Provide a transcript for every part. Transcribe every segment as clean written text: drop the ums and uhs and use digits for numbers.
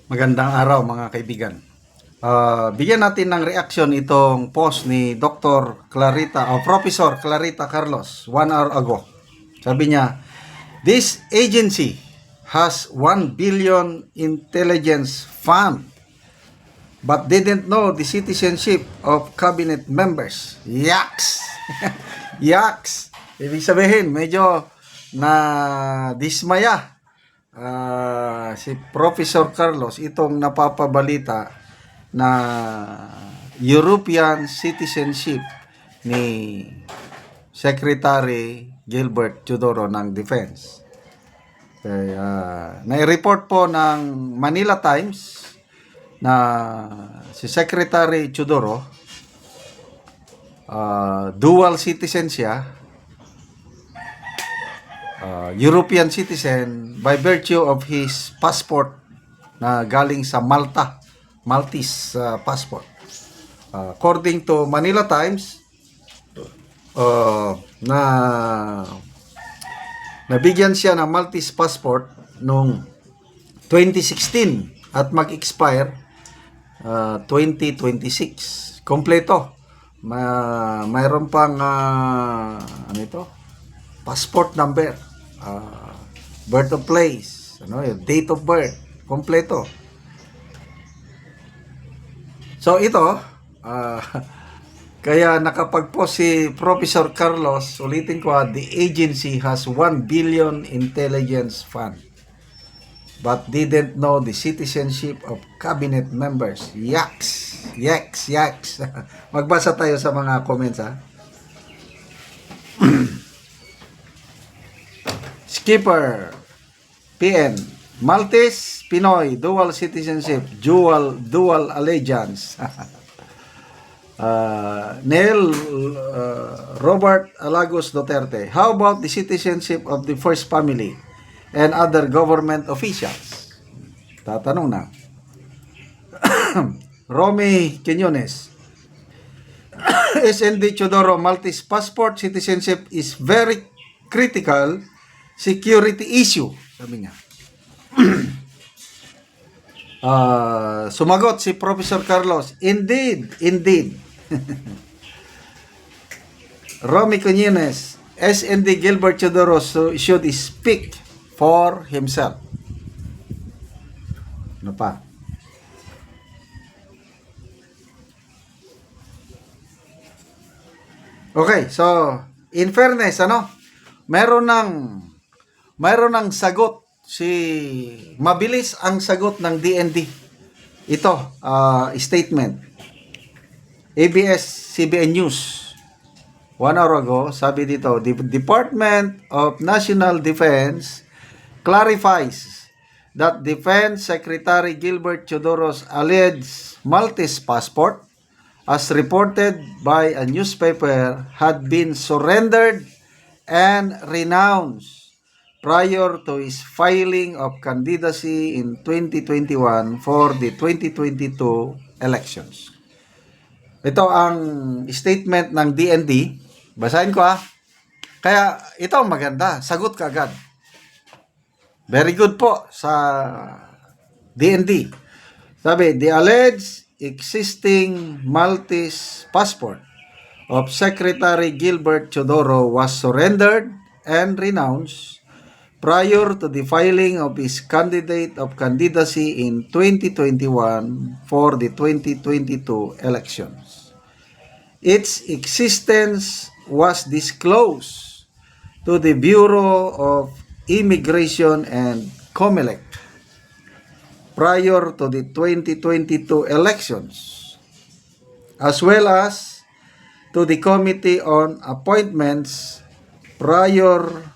Magandang araw mga kaibigan. Bigyan natin ng reaction itong post ni Professor Clarita Carlos 1 hour ago. Sabi niya, this agency has 1 billion intelligence fund but didn't know the citizenship of cabinet members. Yaks! Yaks! Ibig sabihin, medyo na dismaya si Professor Carlos itong napapabalita na European citizenship ni Secretary Gilbert Teodoro ng Defense. Nai-report po ng Manila Times na si Secretary Teodoro dual citizen siya, European citizen by virtue of his passport na galing sa Maltese passport. According to Manila Times, nabigyan siya ng Maltese passport noong 2016 at mag-expire 2026. Kompleto. Mayroon pang passport number, birth of place, date of birth, kompleto. So ito, kaya nakapag-post si Professor Carlos, ulitin ko, the agency has 1 billion intelligence fund but didn't know the citizenship of cabinet members. Yaks! Yaks! Yaks! Magbasa tayo sa mga comments, ha? Skipper PN, Maltese, Pinoy, dual citizenship, dual allegiance. Neil Robert Alagos Duterte, how about the citizenship of the first family and other government officials? Tatanong na. Romy Quinones, SND Teodoro Maltese passport citizenship is very critical security issue, sabi niya. Sumagot si Professor Carlos, indeed. Romy Quinones, SND Gilbert Teodoro should speak for himself. Ano pa? Okay, so in fairness, meron ng sagot mabilis ang sagot ng DND. Ito, statement. ABS-CBN News 1 hour ago, sabi dito, the Department of National Defense clarifies that Defense Secretary Gilbert Teodoro's alleged Maltese passport, as reported by a newspaper, had been surrendered and renounced prior to his filing of candidacy in 2021 for the 2022 elections. Ito ang statement ng DND. Basahin ko, Kaya ito maganda. Sagot ka agad. Very good po sa DND. Sabi, the alleged existing Maltese passport of Secretary Gilbert Teodoro was surrendered and renounced prior to the filing of his candidate of candidacy in 2021 for the 2022 elections. Its existence was disclosed to the Bureau of Immigration and COMELEC prior to the 2022 elections, as well as to the Committee on Appointments prior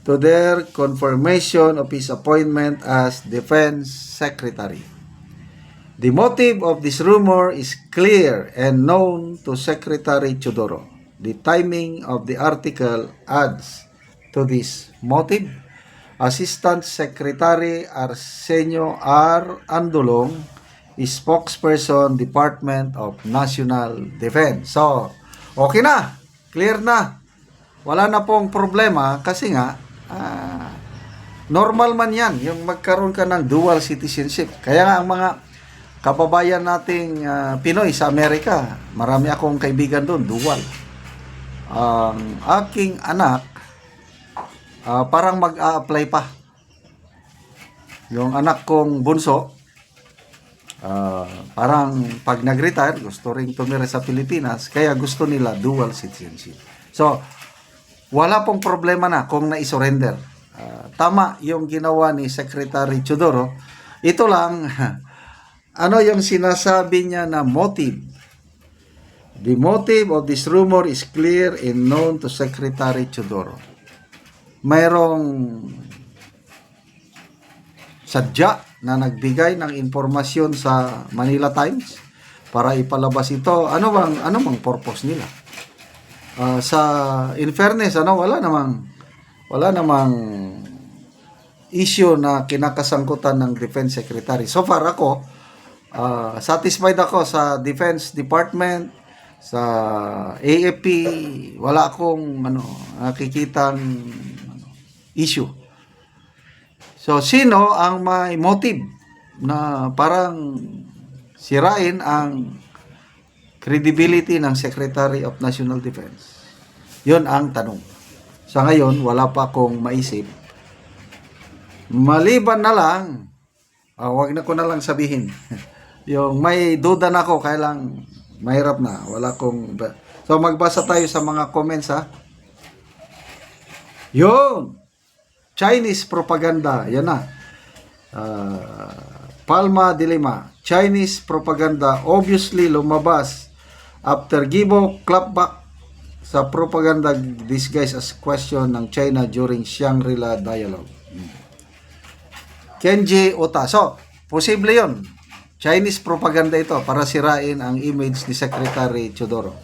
to their confirmation of his appointment as Defense Secretary. The motive of this rumor is clear and known to Secretary Teodoro. The timing of the article adds to this motive. Assistant Secretary Arsenio R. Andulong, spokesperson, Department of National Defense. So, okay na. Clear na. Wala na pong problema kasi nga normal man yan, yung magkaroon ka ng dual citizenship. Kaya nga ang mga kababayan nating Pinoy sa Amerika, marami akong kaibigan doon, dual. Ang aking anak, parang mag-a-apply pa. Yung anak kong bunso, parang pag nag-retire, gusto rin tumira sa Pilipinas, kaya gusto nila dual citizenship. So, wala pong problema na kung na-surrender. Tama yung ginawa ni Secretary Chodoro. Ito lang, ano yung sinasabi niya na motive? The motive of this rumor is clear and known to Secretary Chodoro. Mayroong sadya na nagbigay ng impormasyon sa Manila Times para ipalabas ito. Ano bang purpose nila? In fairness, wala namang issue na kinakasangkutan ng Defense Secretary. So far ako, satisfied ako sa Defense Department, sa AFP, wala akong nakikitang issue. So sino ang may motive na parang sirain ang credibility ng Secretary of National Defense? Yun ang tanong. Sa ngayon, wala pa akong maisip. Maliban na lang, wag na ko na lang sabihin. Yung may duda na ako, kaya lang mahirap na. Wala akong... So, magbasa tayo sa mga comments, ha? Yung Chinese propaganda, yan na. Palma Dilema, Chinese propaganda obviously lumabas after Gibo clapback sa propaganda disguised as question ng China during Shangri-La Dialogue. Kenji Ota. So, posible yon. Chinese propaganda ito para sirain ang image ni Secretary Chodoro.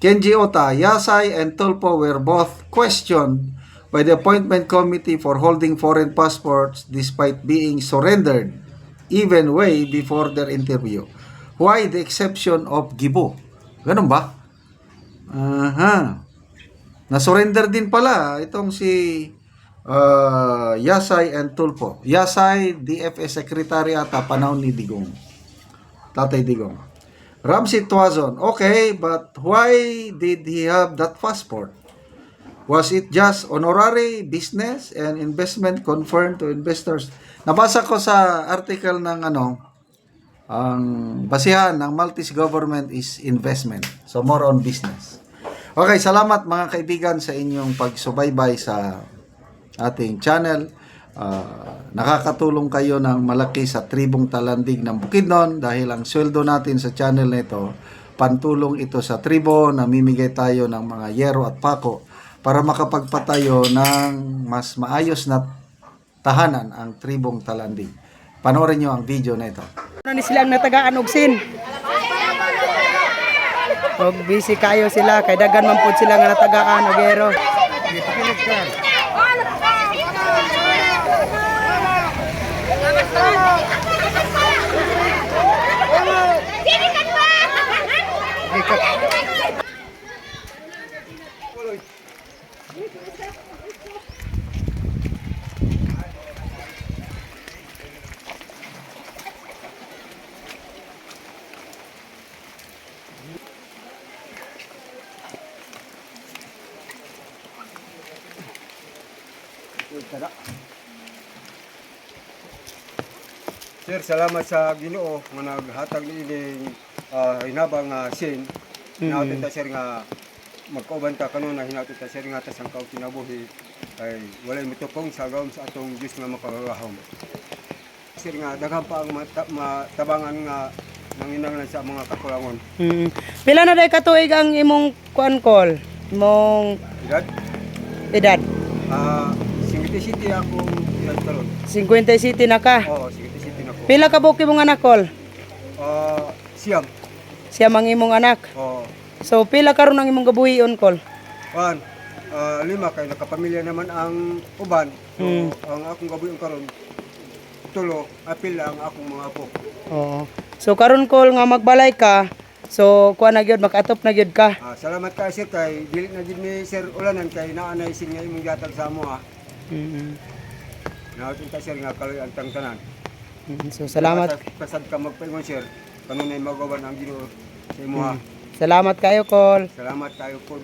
Kenji Ota, Yasay and Tulfo were both questioned by the appointment committee for holding foreign passports despite being surrendered even way before their interview. Why the exception of Gibo? Ganun ba? Na-surrender din pala itong si Yasay and Tulfo. Yasay, DFS Secretary ata panahon ni Digong. Tatay Digong. Ramsey Tuazon, okay, but why did he have that passport? Was it just honorary, business, and investment confirmed to investors? Nabasa ko sa article ng ang basihan ng Maltese government is investment. So more on business. Okay, salamat mga kaibigan sa inyong pagsubaybay sa ating channel. Nakakatulong kayo ng malaki sa tribong Talandig ng Bukidnon dahil ang sweldo natin sa channel na ito, pantulong ito sa tribo, namimigay tayo ng mga yero at pako para makapagpatayo ng mas maayos na tahanan ang tribong Talandig. Panoorin nyo ang video na ito. Ano silang natagaan og sin? Og busy kayo sila kay dagan man pud sila nga natagaan og ero. Sir, salamat sa Ginoo nga naghatag niining hinabang nga sin. Hinautod ta sir nga magkauban ta kanon na hinautod ta sir nga tasang kaw kinabuhi ay walay mitukong sa gawom sa atong Dios nga makagahom. Sir nga daghang pa ang matabangan nga nanginanglan sa mga kakulangon. Pila na day katuig ang imong kuan-kol? Imong Edad? edad? 57 akong edad karon. 57 na ka. Oo, 57 na ko. Pila ka buok imong anak kol? Siyam. Siya mang imong anak. Oo. So pila karon ang imong gabuhion kol? Juan, 5 kay nakapamilya naman ang uban. So, ang akong gabuhion karon tulo, apil ang akong mga apo. Oo. So karon kol nga magbalay ka. So kuan na gyud makatop na gyud ka. Salamat ka sir kay dili na gid ni Sir Ulanan kay naanay sin nga imong gihatag sa amo. Hinaot ta sir nga kaloy ang tanan. So salamat. Pasad ka magpaingon sir. Kanunay magawan ang Ginoo sa imo ha. Salamat kayo, Kol. Salamat kayo po.